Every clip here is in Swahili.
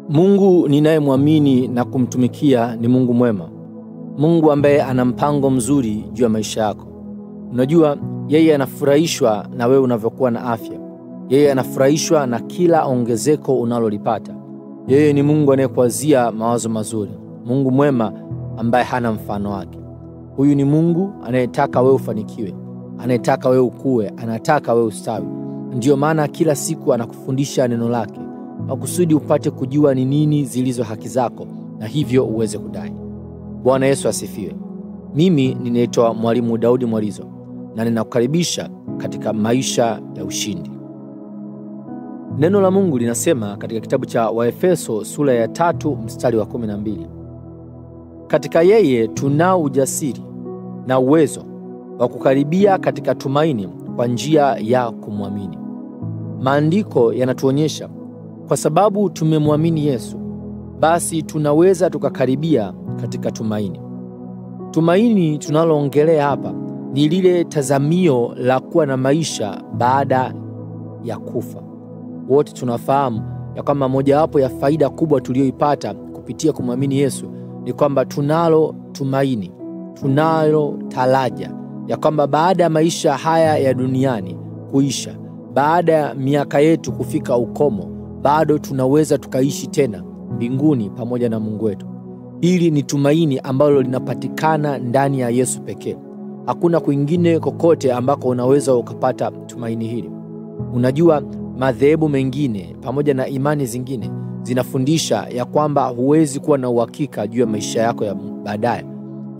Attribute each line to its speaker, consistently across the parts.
Speaker 1: Mungu ninayemwamini na kumtumikia ni Mungu mwema. Mungu ambaye ana mpango mzuri juu ya maisha yako. Unajua, yeye anafurahishwa na wewe unavyokuwa na afya. Yeye anafurahishwa na kila ongezeko unalolipata. Yeye ni Mungu anayekuwazia mawazo mazuri. Mungu mwema ambaye hana mfano wake. Huyu ni Mungu anayetaka wewe ufanikiwe, anayetaka wewe ukue, anataka wewe ustawi. Ndiyo maana kila siku anakufundisha neno lake, makusudi upate kujua ni nini zilizo haki zako na hivyo uweze kudai. Bwana Yesu asifiwe. Mimi ninaitwa Mwalimu Daudi Mwalizo na ninakukaribisha katika maisha ya ushindi. Neno la Mungu linasema katika kitabu cha Waefeso sura ya 3 mstari wa 12. Katika yeye tunao ujasiri na uwezo wa kukaribia katika tumaini kwa njia ya kumwamini. Maandiko yanatuonyesha kwa sababu tumemwamini Yesu, basi tunaweza tukakaribia katika tumaini. Tumaini tunaloongelea hapa ni lile tazamio la kuwa na maisha baada ya kufa. Wote tunafahamu ya kwamba mojawapo ya faida kubwa tuliyoipata kupitia kumwamini Yesu ni kwamba tunalo tumaini, tunalo taraja ya kwamba baada ya maisha haya ya duniani kuisha, baada ya miaka yetu kufika ukomo, bado tunaweza tukaishi tena mbinguni pamoja na Mungu wetu. Hili ni tumaini ambalo linapatikana ndani ya Yesu pekee. Hakuna kwingine kokote ambako unaweza ukapata tumaini hili. Unajua, madhehebu mengine pamoja na imani zingine zinafundisha ya kwamba huwezi kuwa na uhakika juu ya maisha yako ya baadaye.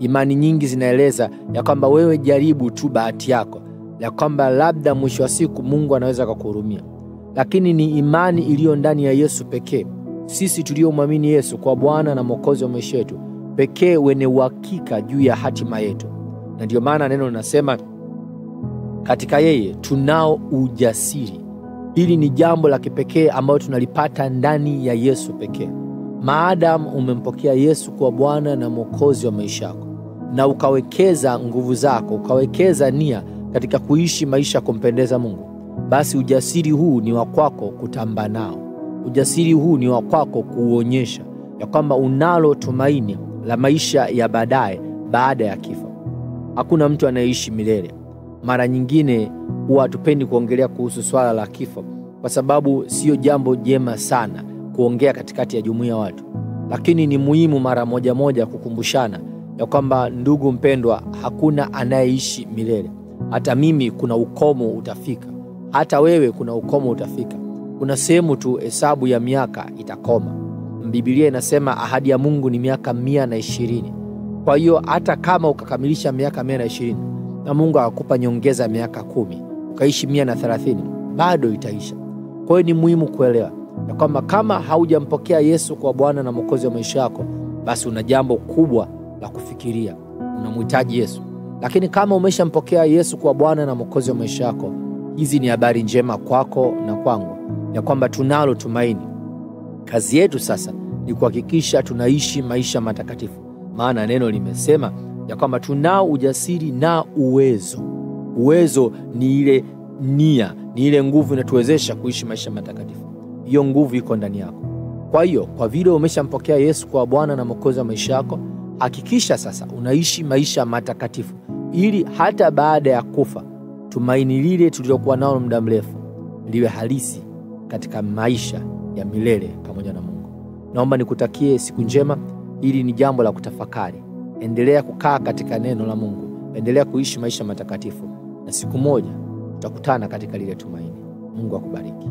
Speaker 1: Imani nyingi zinaeleza ya kwamba wewe jaribu tu bahati yako, ya kwamba labda mwisho wa siku Mungu anaweza kukuhurumia. Lakini ni imani iliyo ndani ya Yesu pekee, sisi tuliomwamini Yesu kwa Bwana na Mwokozi wa maisha yetu pekee, wenye uhakika juu ya hatima yetu. Na ndio maana neno linasema katika yeye tunao ujasiri. Hili ni jambo la kipekee ambalo tunalipata ndani ya Yesu pekee. Maadamu umempokea Yesu kwa Bwana na Mwokozi wa maisha yako na ukawekeza nguvu zako, ukawekeza nia katika kuishi maisha kumpendeza Mungu, basi ujasiri huu ni wa kwako kutamba nao. Ujasiri huu ni wa kwako kuonyesha ya kwamba unalo tumaini la maisha ya baadaye baada ya kifo. Hakuna mtu anayeishi milele. Mara nyingine huwa hatupendi kuongelea kuhusu swala la kifo kwa sababu sio jambo jema sana kuongea katikati ya jumuiya ya watu. Lakini ni muhimu mara moja kukumbushana ya kwamba, ndugu mpendwa, hakuna anayeishi milele. Hata mimi kuna ukomo utafika. Hata wewe kuna ukomo utafika. Kuna sehemu tu hesabu ya miaka itakoma. Biblia inasema ahadi ya Mungu ni miaka 120. Kwa hiyo hata kama ukakamilisha miaka 120 na Mungu akakupa nyongeza miaka 10, ukaishi 130, bado itaisha. Kwa hiyo ni muhimu kuelewa ya kwamba kama haujampokea Yesu kwa Bwana na Mwokozi wa maisha yako, basi una jambo kubwa la kufikiria. Unamhitaji Yesu. Lakini kama umeshampokea Yesu kwa Bwana na Mwokozi wa maisha yako, hizi ni habari njema kwako na kwangu ya kwamba tunalo tumaini. Kazi yetu sasa ni kuhakikisha tunaishi maisha matakatifu. Maana neno limesema ya kwamba tunao ujasiri na uwezo. Uwezo ni ile nia, ni ile nguvu inatuwezesha kuishi maisha matakatifu. Hiyo nguvu iko ndani yako. Kwa hiyo, kwa vile umeshampokea Yesu kwa Bwana na Mwokozi wa maisha yako, hakikisha sasa unaishi maisha matakatifu, ili hata baada ya kufa tumaini lile tulilokuwa nalo muda mrefu liwe halisi katika maisha ya milele pamoja na Mungu. Naomba nikutakie siku njema. Hili ni jambo la kutafakari. Endelea kukaa katika neno la Mungu. Endelea kuishi maisha matakatifu, na siku moja tutakutana katika lile tumaini. Mungu akubariki.